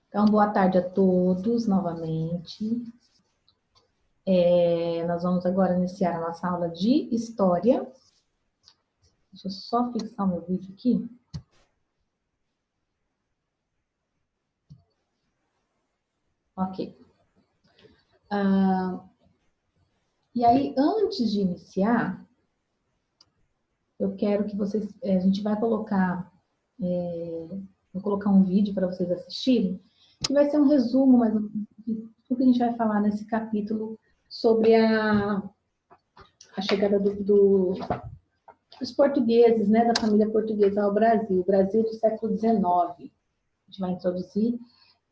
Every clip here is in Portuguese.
Então, boa tarde a todos novamente. Nós vamos agora iniciar a nossa aula de História. Deixa eu só fixar o meu vídeo aqui. Ok. E aí, antes de iniciar, eu quero que vocês... a gente vai colocar... vou colocar um vídeo para vocês assistirem, que vai ser um resumo, mas do que a gente vai falar nesse capítulo sobre a chegada dos portugueses, né, da família portuguesa ao Brasil, o Brasil do século XIX. A gente vai introduzir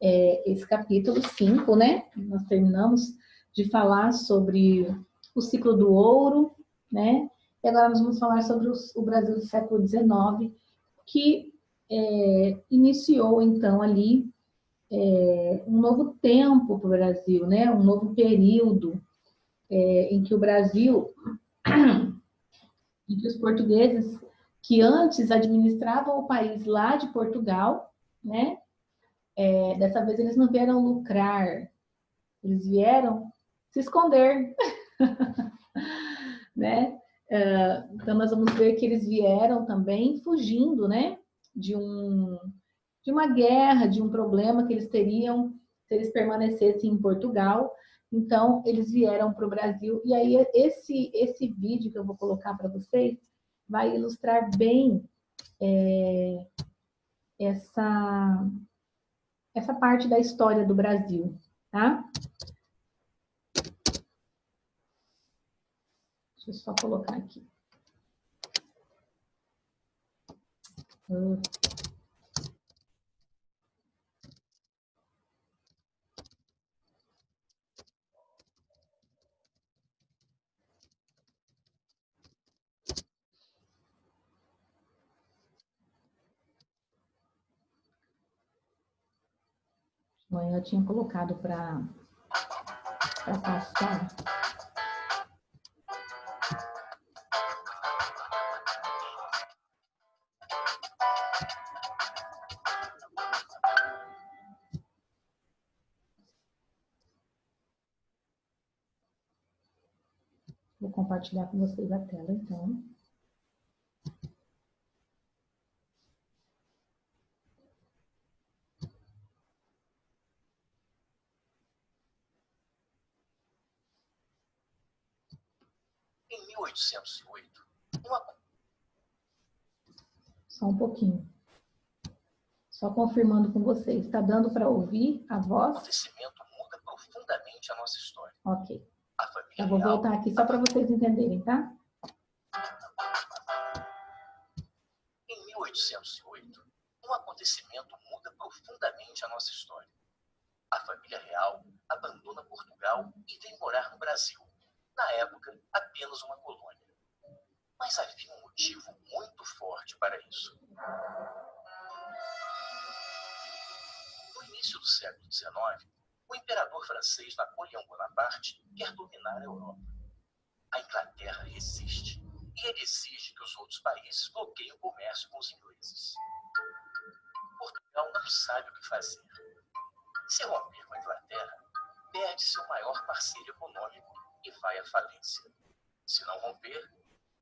esse capítulo 5, né? Nós terminamos de falar sobre o ciclo do ouro, né? E agora nós vamos falar sobre o Brasil do século XIX, que iniciou, então, ali um novo tempo para o Brasil, né? Um novo período em que o Brasil, em que os portugueses que antes administravam o país lá de Portugal, né? Dessa vez eles não vieram lucrar, eles vieram se esconder, né? Então nós vamos ver que eles vieram também fugindo, né? De uma guerra, de um problema que eles teriam se eles permanecessem em Portugal. Então eles vieram para o Brasil. E aí esse vídeo que eu vou colocar para vocês vai ilustrar bem essa parte da história do Brasil, tá? Deixa eu só colocar aqui. Eu tinha colocado para passar. Vou compartilhar com vocês a tela, então. Em 1808, Só um pouquinho. Só confirmando com vocês. Está dando para ouvir a voz? Um acontecimento muda profundamente a nossa história. Ok. A família Eu vou voltar aqui só para vocês entenderem, tá? Em 1808, um acontecimento muda profundamente a nossa história. A família real abandona Portugal e vem morar no Brasil, na época apenas uma colônia. Mas havia um motivo muito forte para isso. No início do século XIX, o imperador francês Napoleão Bonaparte quer dominar a Europa. A Inglaterra resiste e ele exige que os outros países bloqueiem o comércio com os ingleses. Portugal não sabe o que fazer. Se romper com a Inglaterra, perde seu maior parceiro econômico e vai à falência. Se não romper,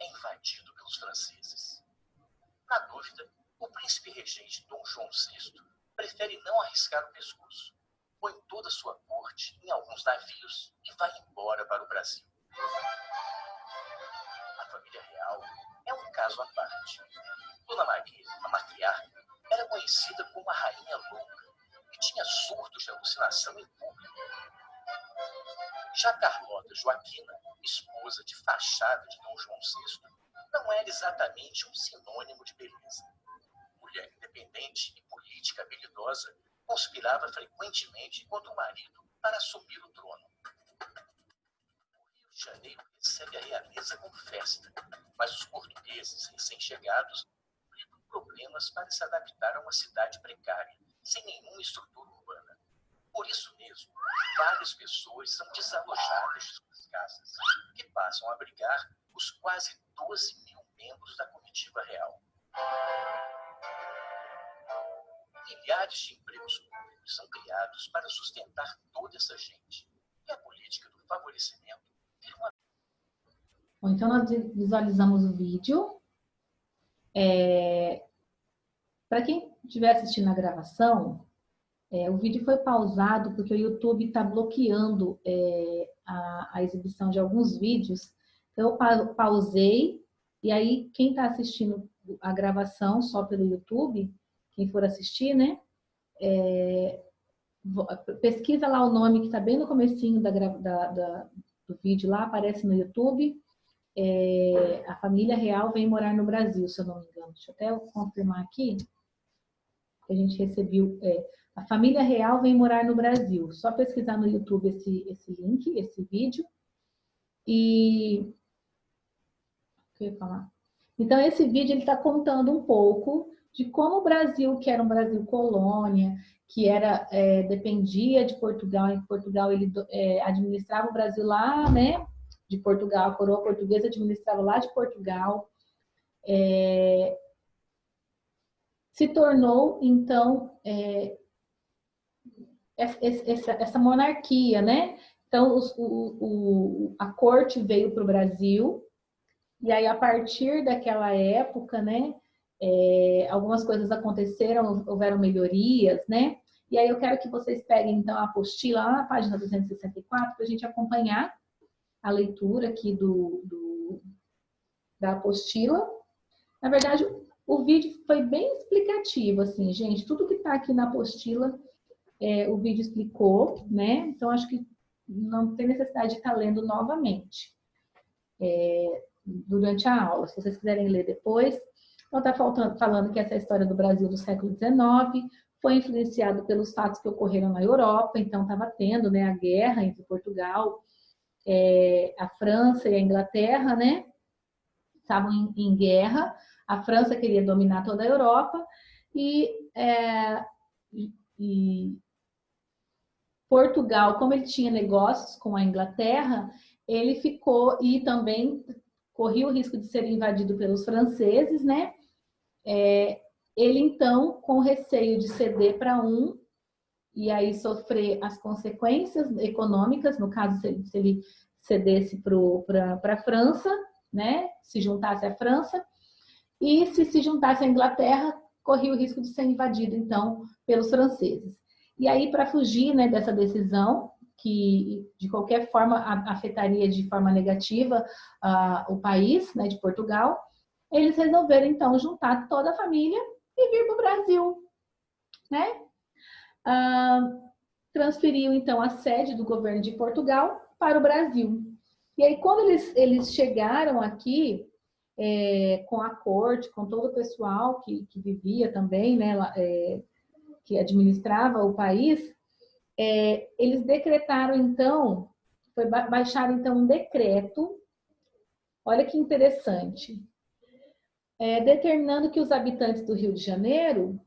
é invadido pelos franceses. Na dúvida, o príncipe regente Dom João VI prefere não arriscar o pescoço, põe toda a sua corte em alguns navios e vai embora para o Brasil. A família real é um caso à parte. Dona Maria, a matriarca, era conhecida como a rainha louca e tinha surtos de alucinação em público. Já Carlota Joaquina, esposa de fachada de Dom João VI, não era exatamente um sinônimo de beleza. Mulher independente e política habilidosa, conspirava frequentemente contra o marido para assumir o trono. O Rio de Janeiro recebe a realeza com festa, mas os portugueses recém-chegados enfrentam problemas para se adaptar a uma cidade precária, sem nenhuma estrutura urbana. Por isso mesmo, várias pessoas são desalojadas de suas casas, que passam a abrigar os quase 12 mil membros da comitiva real. Milhares de empregos públicos são criados para sustentar toda essa gente. E a política do favorecimento vira uma... Bom, então, nós visualizamos o vídeo. Para quem estiver assistindo a gravação, o vídeo foi pausado porque o YouTube está bloqueando a exibição de alguns vídeos. Então, eu pausei, e aí quem está assistindo a gravação só pelo YouTube, quem for assistir, né? Pesquisa lá o nome que está bem no comecinho do vídeo lá, aparece no YouTube. A família real vem morar no Brasil, se eu não me engano. Deixa eu até confirmar aqui. A gente recebeu... a família real vem morar no Brasil. Só pesquisar no YouTube esse link, esse vídeo. E... o que eu ia falar? Então, esse vídeo está contando um pouco de como o Brasil, que era um Brasil colônia, que dependia de Portugal, em Portugal ele administrava o Brasil lá, né? De Portugal, a coroa portuguesa administrava lá de Portugal. Se tornou, então, essa monarquia, né? Então, a corte veio para o Brasil, e aí, a partir daquela época, né? Algumas coisas aconteceram, houveram melhorias, né? E aí eu quero que vocês peguem, então, a apostila lá na página 264, para a gente acompanhar a leitura aqui da apostila. Na verdade, o vídeo foi bem explicativo, assim, gente. Tudo que está aqui na apostila, o vídeo explicou, né? Então, acho que não tem necessidade de estar lendo novamente durante a aula. Se vocês quiserem ler depois. Então, está falando que essa história do Brasil do século XIX foi influenciado pelos fatos que ocorreram na Europa. Então, estava tendo, né, a guerra entre Portugal, a França e a Inglaterra, né? Estavam em guerra. A França queria dominar toda a Europa e Portugal, como ele tinha negócios com a Inglaterra, ele ficou e também corria o risco de ser invadido pelos franceses, né? Ele, então, com receio de ceder para um e aí sofrer as consequências econômicas, no caso, se ele cedesse para a França, né? Se juntasse à França, e se juntasse à Inglaterra, corria o risco de ser invadido, então, pelos franceses. E aí, para fugir, né, dessa decisão, que de qualquer forma afetaria de forma negativa o país, né, de Portugal, eles resolveram, então, juntar toda a família e vir para o Brasil, né? Transferiu, então, a sede do governo de Portugal para o Brasil. E aí, quando eles chegaram aqui, com a corte, com todo o pessoal que vivia também, né, que administrava o país, eles decretaram, então, baixaram, então, um decreto, olha que interessante, determinando que os habitantes do Rio de Janeiro,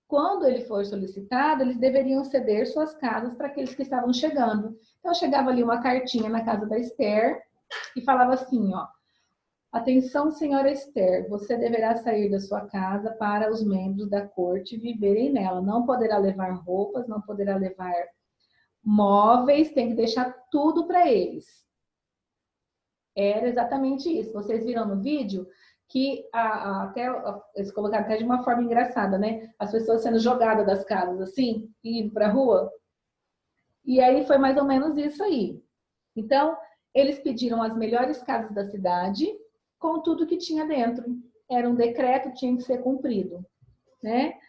quando ele for solicitado, eles deveriam ceder suas casas para aqueles que estavam chegando. Então, chegava ali uma cartinha na casa da Esther e falava assim, ó: atenção, senhora Esther, você deverá sair da sua casa para os membros da corte viverem nela. Não poderá levar roupas, não poderá levar móveis, tem que deixar tudo para eles. Era exatamente isso. Vocês viram no vídeo que até eles colocaram até de uma forma engraçada, né? As pessoas sendo jogadas das casas assim, e indo para a rua. E aí foi mais ou menos isso aí. Então, eles pediram as melhores casas da cidade, com tudo que tinha dentro. Era um decreto, tinha que ser cumprido, né?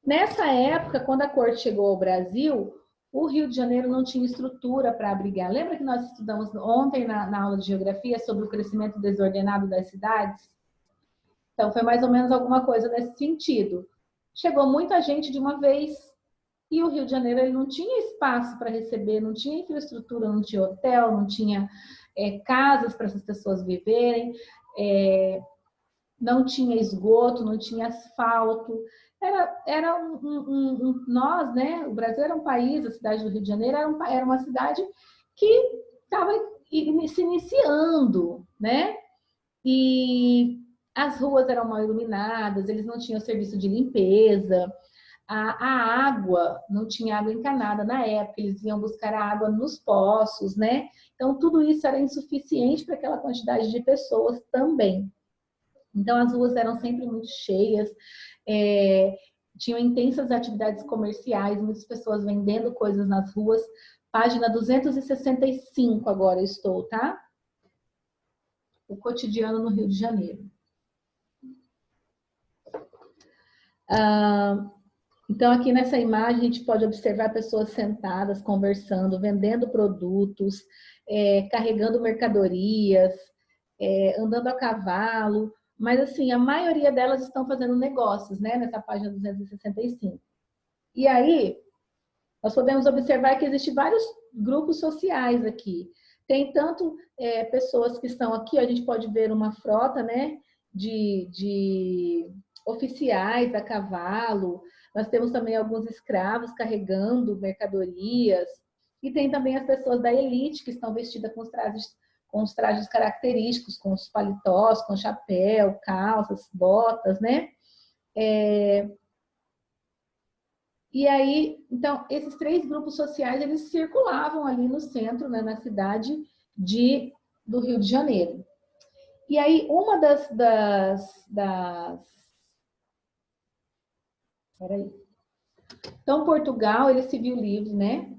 Nessa época, quando a corte chegou ao Brasil, o Rio de Janeiro não tinha estrutura para abrigar. Lembra que nós estudamos ontem na aula de geografia sobre o crescimento desordenado das cidades? Então, foi mais ou menos alguma coisa nesse sentido. Chegou muita gente de uma vez e o Rio de Janeiro ele não tinha espaço para receber, não tinha infraestrutura, não tinha hotel, não tinha casas para essas pessoas viverem, não tinha esgoto, não tinha asfalto. Nós, né? O Brasil era um país, a cidade do Rio de Janeiro era uma cidade que estava se iniciando, né? E as ruas eram mal iluminadas, eles não tinham serviço de limpeza, A água, não tinha água encanada na época, eles iam buscar a água nos poços, né? Então, tudo isso era insuficiente para aquela quantidade de pessoas também. Então, as ruas eram sempre muito cheias, tinham intensas atividades comerciais, muitas pessoas vendendo coisas nas ruas. Página 265 agora eu estou, tá? O cotidiano no Rio de Janeiro. Então, aqui nessa imagem, a gente pode observar pessoas sentadas, conversando, vendendo produtos, carregando mercadorias, andando a cavalo. Mas, assim, a maioria delas estão fazendo negócios, né? Nessa página 265. E aí, nós podemos observar que existem vários grupos sociais aqui. Tem tanto pessoas que estão aqui, a gente pode ver uma frota, né? De oficiais a cavalo. Nós temos também alguns escravos carregando mercadorias. E tem também as pessoas da elite que estão vestidas com os trajes característicos, com os paletós, com chapéu, calças, botas, né? E aí, então, esses 3 grupos sociais, eles circulavam ali no centro, né, na cidade do Rio de Janeiro. E aí, uma Peraí. Então, Portugal, ele se viu livre, né,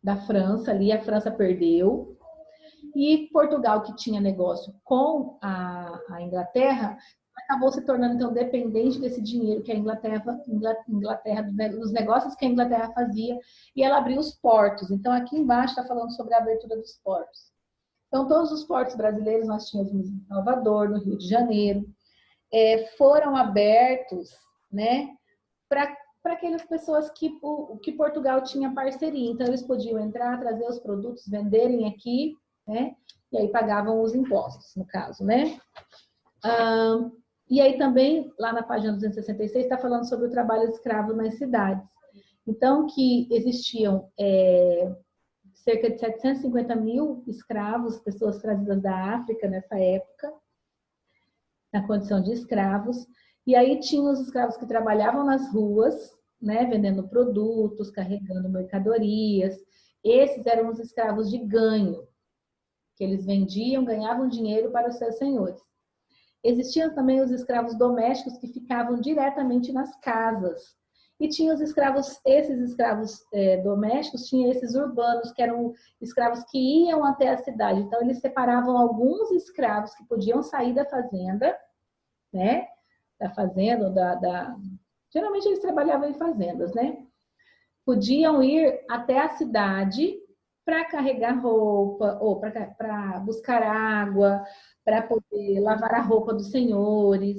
da França ali, a França perdeu. E Portugal, que tinha negócio com a Inglaterra, acabou se tornando, então, dependente desse dinheiro que a Inglaterra, dos negócios que a Inglaterra fazia, e ela abriu os portos. Então, aqui embaixo está falando sobre a abertura dos portos. Então, todos os portos brasileiros, nós tínhamos em Salvador, no Rio de Janeiro, foram abertos, né, para aquelas pessoas que Portugal tinha parceria. Então, eles podiam entrar, trazer os produtos, venderem aqui, né, e aí pagavam os impostos, no caso, né. E aí também, lá na página 266, está falando sobre o trabalho escravo nas cidades. Então, que existiam cerca de 750 mil escravos, pessoas trazidas da África nessa época, na condição de escravos. E aí tinha os escravos que trabalhavam nas ruas, né, vendendo produtos, carregando mercadorias. Esses eram os escravos de ganho, que eles vendiam, ganhavam dinheiro para os seus senhores. Existiam também os escravos domésticos que ficavam diretamente nas casas. E tinha os escravos, esses escravos domésticos, tinha esses urbanos, que eram escravos que iam até a cidade. Então, eles separavam alguns escravos que podiam sair da fazenda, né? Da fazenda, geralmente eles trabalhavam em fazendas, né? Podiam ir até a cidade para carregar roupa, ou para buscar água, para poder lavar a roupa dos senhores,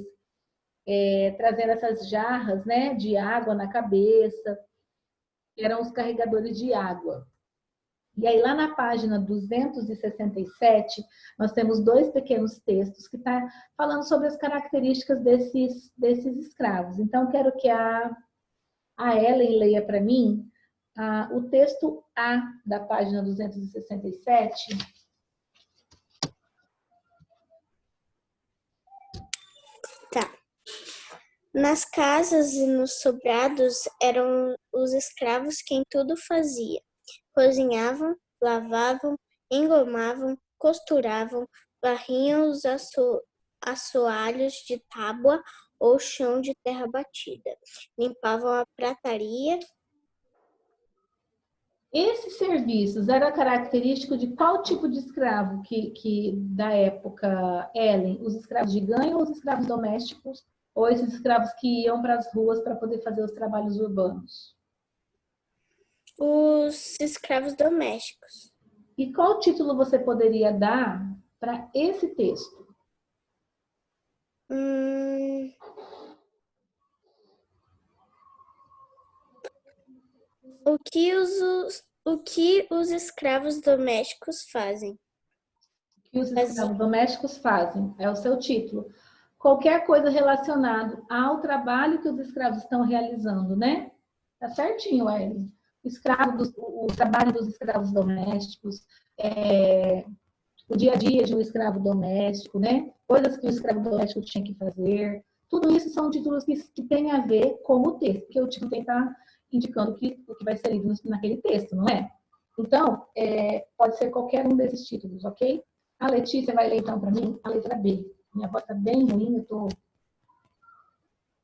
trazendo essas jarras, né, de água na cabeça, que eram os carregadores de água. E aí, lá na página 267, nós temos 2 pequenos textos que estão falando sobre as características desses escravos. Então, quero que a Ellen leia para mim o texto A da página 267. Tá. Nas casas e nos sobrados eram os escravos quem tudo fazia. Cozinhavam, lavavam, engomavam, costuravam, varriam os assoalhos de tábua ou chão de terra batida, limpavam a prataria. Esses serviços eram característicos de qual tipo de escravo que da época, Ellen? Os escravos de ganho ou os escravos domésticos? Ou esses escravos que iam para as ruas para poder fazer os trabalhos urbanos? Os escravos domésticos. E qual título você poderia dar para esse texto? O que os escravos domésticos fazem? O que os escravos domésticos fazem, é o seu título. Qualquer coisa relacionada ao trabalho que os escravos estão realizando, né? Tá certinho, Ellen. O trabalho dos escravos domésticos, o dia a dia de um escravo doméstico, né? Coisas que o escravo doméstico tinha que fazer, Tudo isso são títulos que têm a ver com o texto, porque o título tem que estar indicando o que vai ser lido naquele texto, não é? Então, pode ser qualquer um desses títulos, ok? A Letícia vai ler, então, para mim, a letra B. Minha voz está bem ruim, eu estou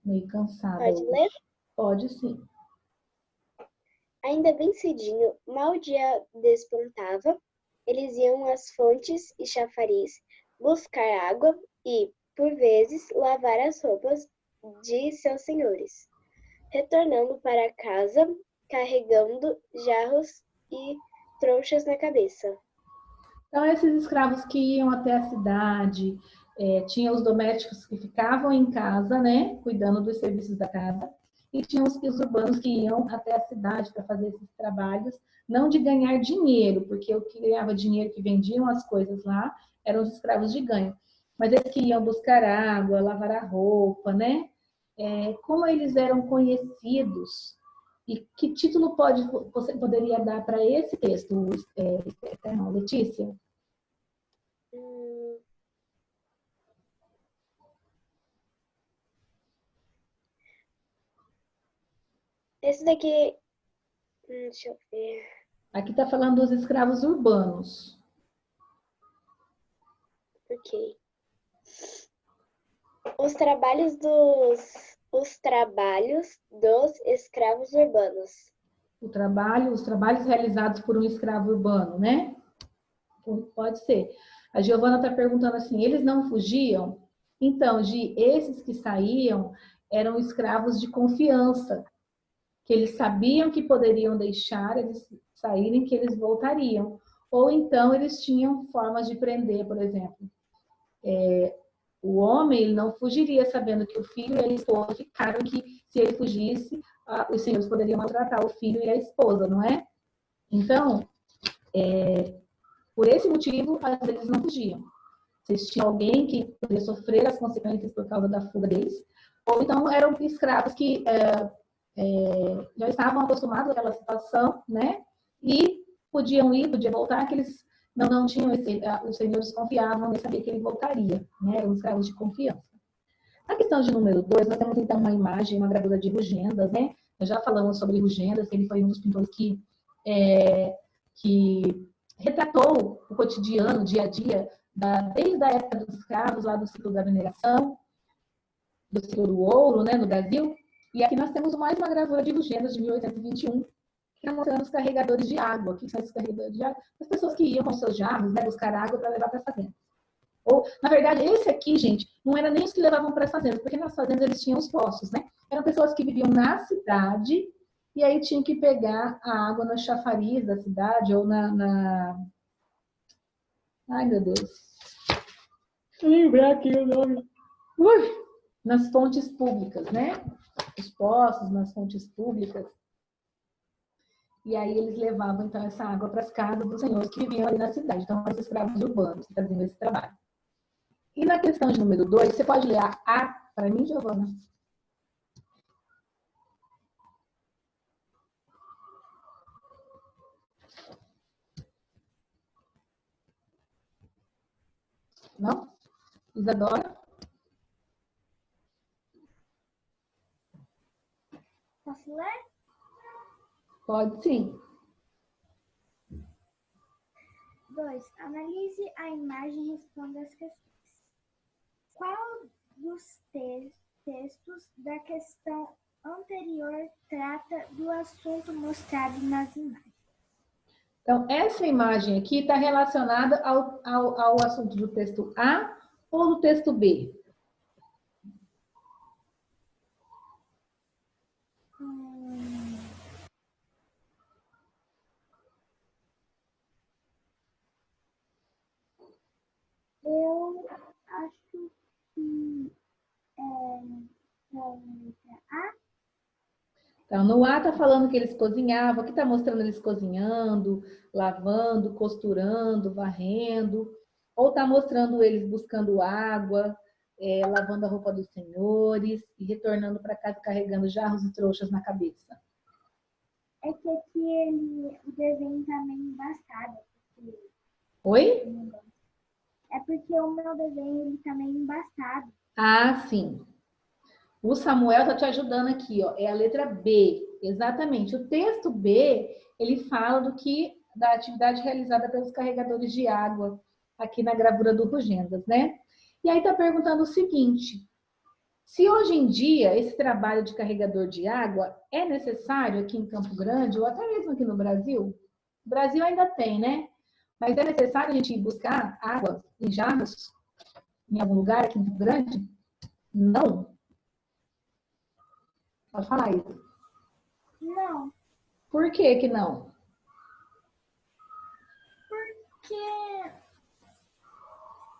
meio cansada. Pode hoje. ler? Pode sim. Ainda bem cedinho, mal o dia despontava, eles iam às fontes e chafariz buscar água e, por vezes, lavar as roupas de seus senhores, retornando para casa, carregando jarros e trouxas na cabeça. Então, esses escravos que iam até a cidade, tinha os domésticos que ficavam em casa, né, cuidando dos serviços da casa, e tinha os urbanos que iam até a cidade para fazer esses trabalhos, não de ganhar dinheiro, porque o que ganhava dinheiro, que vendiam as coisas lá, eram os escravos de ganho. Mas eles que iam buscar água, lavar a roupa, né? Como eles eram conhecidos, e que título você poderia dar para esse texto, Letícia? Esse daqui, deixa eu ver. Aqui está falando dos escravos urbanos. Ok. Os trabalhos dos escravos urbanos. Os trabalhos realizados por um escravo urbano, né? Pode ser. A Giovana está perguntando assim, eles não fugiam? Então, esses que saíam eram escravos de confiança, que eles sabiam que poderiam deixar eles saírem, que eles voltariam. Ou então eles tinham formas de prender, por exemplo. O homem ele não fugiria sabendo que o filho e a esposa ficaram, que se ele fugisse, os senhores poderiam maltratar o filho e a esposa, não é? Então, por esse motivo, às vezes não fugiam. Se tinha alguém que poderia sofrer as consequências por causa da fuga deles, ou então eram escravos que já estavam acostumados àquela situação, né? E podiam ir, podiam voltar, que eles não tinham os senhores confiavam e sabiam que ele voltaria, né? Eram escravos de confiança. Na questão de número 2, nós temos então uma imagem, uma gravura de Rugendas, né? Nós já falamos sobre Rugendas, que ele foi um dos pintores que retratou o cotidiano, o dia a dia, desde a época dos escravos, lá do ciclo da mineração, do ciclo do ouro, né, no Brasil. E aqui nós temos mais uma gravura de Rugendas, de 1821, que está mostrando os carregadores de água. O que são esses carregadores de água? As pessoas que iam com seus jarros, né, buscar água para levar para a fazenda. Ou, na verdade, esse aqui, gente, não era nem os que levavam para as fazendas, porque nas fazendas eles tinham os poços, né? Eram pessoas que viviam na cidade e aí tinham que pegar a água no chafariz da cidade ou Ai, meu Deus. Deixa eu lembrar aqui o nome. Nas fontes públicas, né? Os poços, nas fontes públicas. E aí eles levavam, então, essa água para as casas dos senhores que viviam ali na cidade. Então, os escravos urbanos que faziam esse trabalho. E na questão de número 2, você pode ler a para mim, Giovana? Não? Isadora? Posso ler? Pode sim. 2. Analise a imagem e responda as questões. Qual dos textos da questão anterior trata do assunto mostrado nas imagens? Então, essa imagem aqui está relacionada ao assunto do texto A ou do texto B? Eu acho que é a letra A. Então, no A está falando que eles cozinhavam, aqui está mostrando eles cozinhando, lavando, costurando, varrendo, ou está mostrando eles buscando água, lavando a roupa dos senhores e retornando para casa carregando jarros e trouxas na cabeça. É que aqui o desenho está meio embaçado. Oi? É porque o meu desenho está meio embaçado. Ah, sim. O Samuel está te ajudando aqui, ó. É a letra B. Exatamente. O texto B, ele fala da atividade realizada pelos carregadores de água aqui na gravura do Rugendas, né? E aí está perguntando o seguinte: se hoje em dia esse trabalho de carregador de água é necessário aqui em Campo Grande, ou até mesmo aqui no Brasil? O Brasil ainda tem, né? Mas é necessário a gente ir buscar água em jarros em algum lugar aqui em Campo Grande? Não. Pode falar isso. Não. Por que não? Porque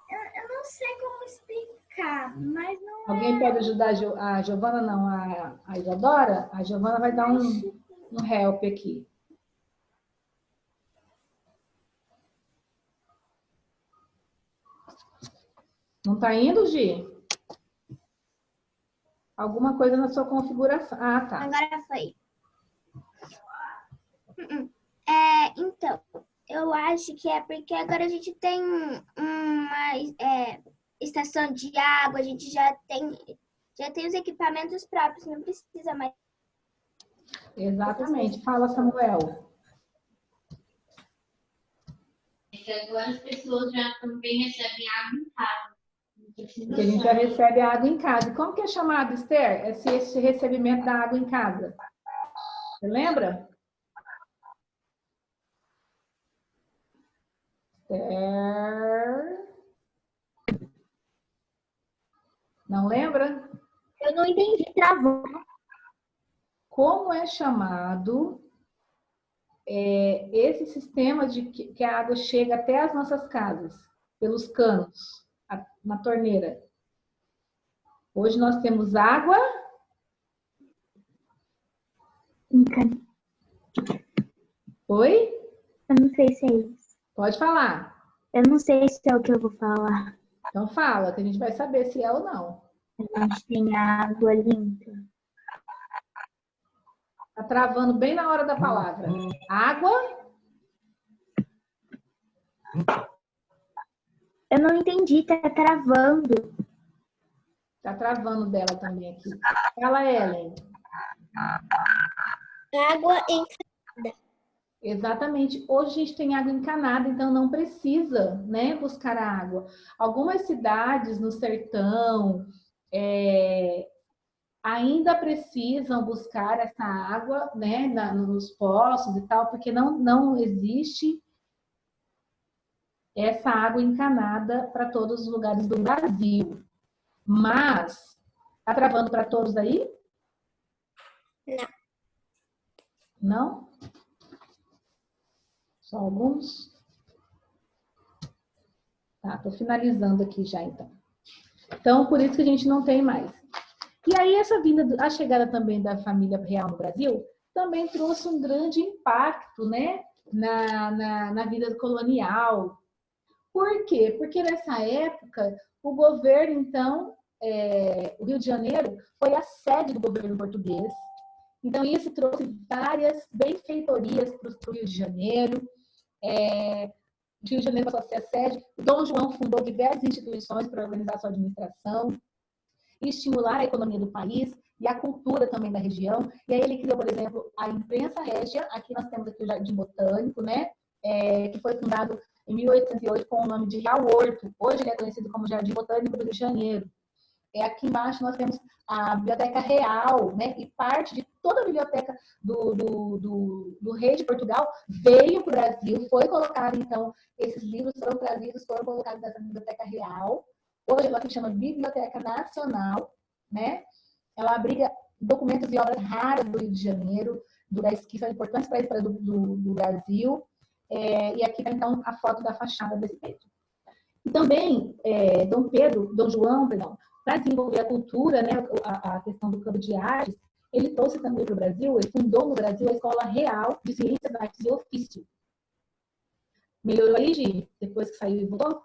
eu não sei como explicar, mas não Alguém pode ajudar a Giovana, não, a Isadora? A Giovana vai dar um help aqui. Não tá indo, Gi? Alguma coisa na sua configuração. Ah, tá. Agora foi. Então, eu acho que é porque agora a gente tem uma estação de água, a gente já tem os equipamentos próprios, não precisa mais. Exatamente. Fala, Samuel. Agora as pessoas já também recebem água em casa. Porque a gente já recebe a água em casa. E como que é chamado, Esther, esse recebimento da água em casa? Você lembra? Esther? Não lembra? Eu não entendi, travou. Como é chamado esse sistema de que a água chega até as nossas casas, pelos canos, na torneira? Hoje nós temos água... Oi? Eu não sei se é isso. Pode falar. Eu não sei se é o que eu vou falar. Então fala, que a gente vai saber se é ou não. A gente tem água limpa. Tá travando bem na hora da palavra. Água? Eu não entendi, tá travando. Tá travando dela também aqui. Fala, Ellen. Água encanada. Exatamente. Hoje a gente tem água encanada, então não precisa, né, buscar a água. Algumas cidades no sertão ainda precisam buscar essa água, né, nos poços e tal, porque não existe essa água encanada para todos os lugares do Brasil. Mas, tá travando para todos aí? Não. Não? Só alguns? Tá, tô finalizando aqui já, então. Então, por isso que a gente não tem mais. E aí, a chegada também da família real no Brasil também trouxe um grande impacto, né, na vida colonial. Por quê? Porque nessa época, o governo, então, o Rio de Janeiro foi a sede do governo português. Então, isso trouxe várias benfeitorias para o Rio de Janeiro. O Rio de Janeiro passou a ser a sede. Dom João fundou diversas instituições para organizar a sua administração e estimular a economia do país e a cultura também da região. E aí ele criou, por exemplo, a imprensa régia. Aqui nós temos aqui o Jardim Botânico, né? Que foi fundado em 1808 com o nome de Real Horto. Hoje ele é conhecido como Jardim Botânico do Rio de Janeiro. Aqui embaixo nós temos a Biblioteca Real, né? E parte de toda a biblioteca do rei de Portugal veio para o Brasil, foi colocado, então, esses livros foram trazidos, foram colocados nessa Biblioteca Real. Hoje ela se chama Biblioteca Nacional, né? Ela abriga documentos e obras raras do Rio de Janeiro, que são importantes para a história do Brasil. E aqui está, então, a foto da fachada desse prédio. E também, Dom João, para desenvolver a cultura, né, a questão do campo de artes, ele trouxe também para o Brasil, ele fundou no Brasil a Escola Real de Ciências, Artes e Ofício. Melhorou aí, Gi? Depois que saiu e voltou?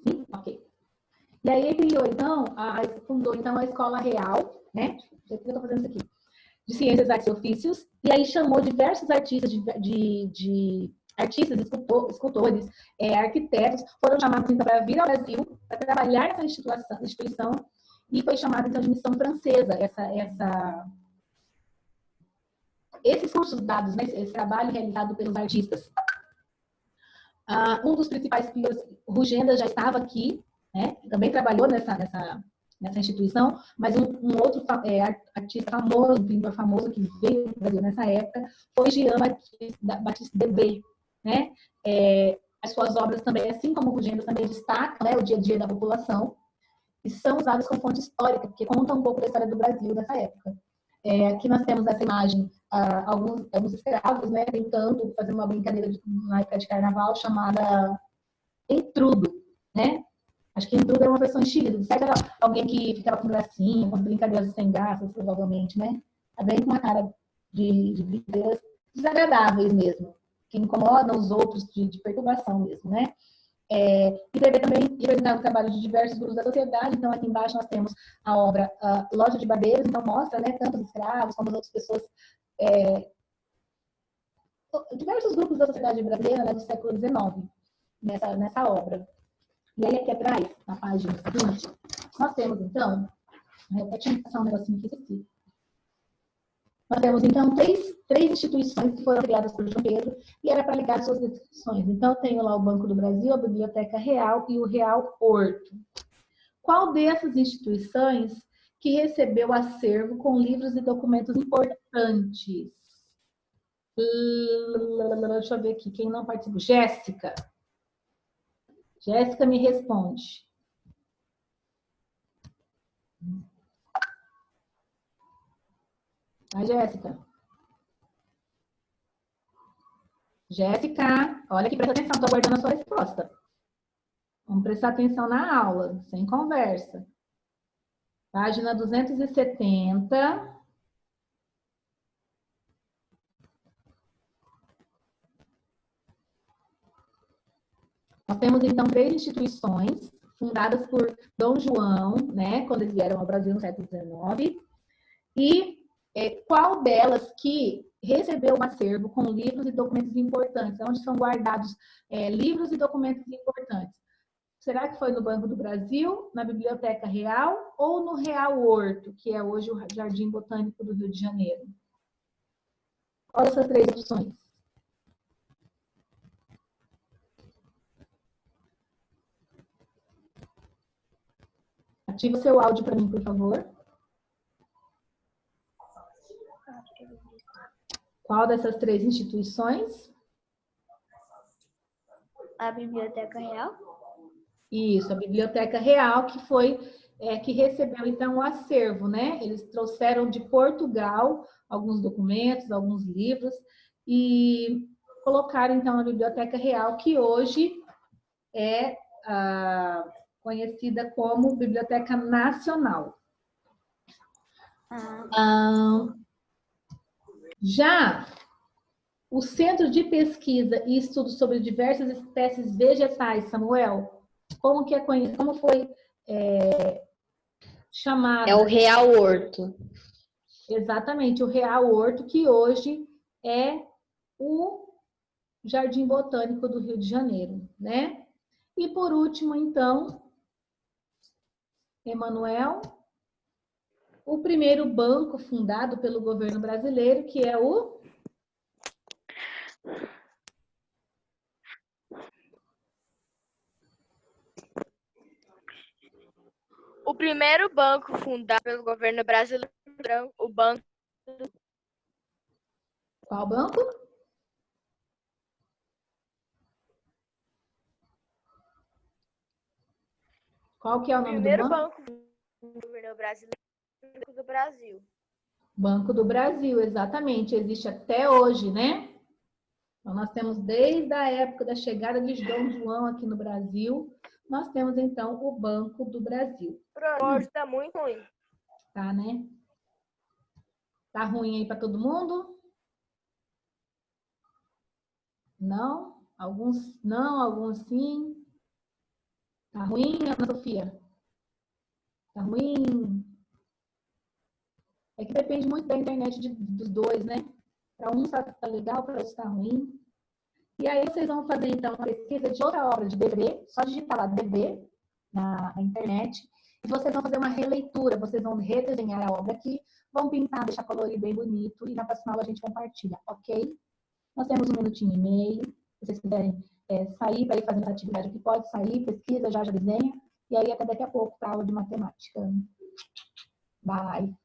Sim? Ok. E aí ele criou, então, fundou então, a Escola Real, né? Eu estou fazendo isso aqui. De Ciências, Artes e Ofícios, e aí chamou diversos artistas de artistas, escultores, arquitetos foram chamados então para vir ao Brasil para trabalhar nessa instituição e foi chamada então de missão francesa esses cursos dados, né, esse trabalho realizado pelos artistas. Um dos principais pioneiros, Rugenda, já estava aqui, né, também trabalhou nessa instituição, mas um outro artista famoso, um pintor famoso que veio ao Brasil nessa época foi Jean Baptiste Debré, né? As suas obras também, assim como o Rugenda, também destacam, né, o dia a dia da população e são usadas como fonte histórica, porque conta um pouco da história do Brasil nessa época. Aqui nós temos essa imagem, alguns escravos, né, tentando fazer uma brincadeira na época de carnaval chamada entrudo, né? Acho que entrudo é uma versão enxerida. Certo? Era alguém que ficava com gracinha, com brincadeiras sem graça, provavelmente, né? Tá bem com uma cara de brincadeiras desagradáveis mesmo, que incomodam os outros, de perturbação mesmo, né? E teve também representado o trabalho de diversos grupos da sociedade. Então, aqui embaixo nós temos a obra Loja de Barbeiros, então mostra, né, tanto os escravos como as outras pessoas, diversos grupos da sociedade brasileira, né, do século XIX, nessa obra. E aí, aqui atrás, na página seguinte, nós temos, então, eu até tinha que passar um negocinho aqui, esqueci. Nós temos, então, três instituições que foram criadas por João Pedro e era para ligar suas instituições. Então, eu tenho lá o Banco do Brasil, a Biblioteca Real e o Real Horto. Qual dessas instituições que recebeu acervo com livros e documentos importantes? Deixa eu ver aqui, quem não participou? Jéssica. Jéssica me responde. Vai, Jéssica. Jéssica, olha aqui, presta atenção, estou aguardando a sua resposta. Vamos prestar atenção na aula, sem conversa. Página 270. Nós temos, então, 3 instituições fundadas por Dom João, né, quando eles vieram ao Brasil no século XIX. E qual delas que recebeu um acervo com livros e documentos importantes? Onde são guardados livros e documentos importantes? Será que foi no Banco do Brasil, na Biblioteca Real ou no Real Horto, que é hoje o Jardim Botânico do Rio de Janeiro? Quais essas 3 opções? Ativa o seu áudio para mim, por favor. Qual dessas 3 instituições? A Biblioteca Real? Isso, a Biblioteca Real, que foi que recebeu então o acervo, né? Eles trouxeram de Portugal alguns documentos, alguns livros e colocaram então na Biblioteca Real, que hoje é conhecida como Biblioteca Nacional. Já o Centro de Pesquisa e Estudo sobre diversas espécies vegetais, Samuel, como que é conhecido, como foi chamado? É o Real Horto. Exatamente, o Real Horto, que hoje é o Jardim Botânico do Rio de Janeiro, né? E por último, então, Emanuel, o primeiro banco fundado pelo governo brasileiro, que é o... O primeiro banco fundado pelo governo brasileiro, o banco... Qual banco? Qual que é o nome do banco? O primeiro banco do governo brasileiro, Banco do Brasil. Banco do Brasil, exatamente. Existe até hoje, né? Então, nós temos desde a época da chegada de Dom João aqui no Brasil, nós temos, então, o Banco do Brasil. Hoje está muito ruim. Tá, né? Tá ruim aí para todo mundo? Não? Alguns não, alguns sim. Tá ruim, Ana Sofia? Tá ruim? É que depende muito da internet dos dois, né? Para um tá legal, para outro tá ruim. E aí vocês vão fazer, então, uma pesquisa de outra obra de Debré, só digitar lá Debré na internet, e vocês vão fazer uma releitura, vocês vão redesenhar a obra aqui, vão pintar, deixar colorido bem bonito, e na próxima aula a gente compartilha, ok? Nós temos 1 minutinho e meio, se vocês quiserem sair para ir fazer essa atividade aqui, pode sair, pesquisa, já desenha, e aí até daqui a pouco para a aula de matemática. Bye!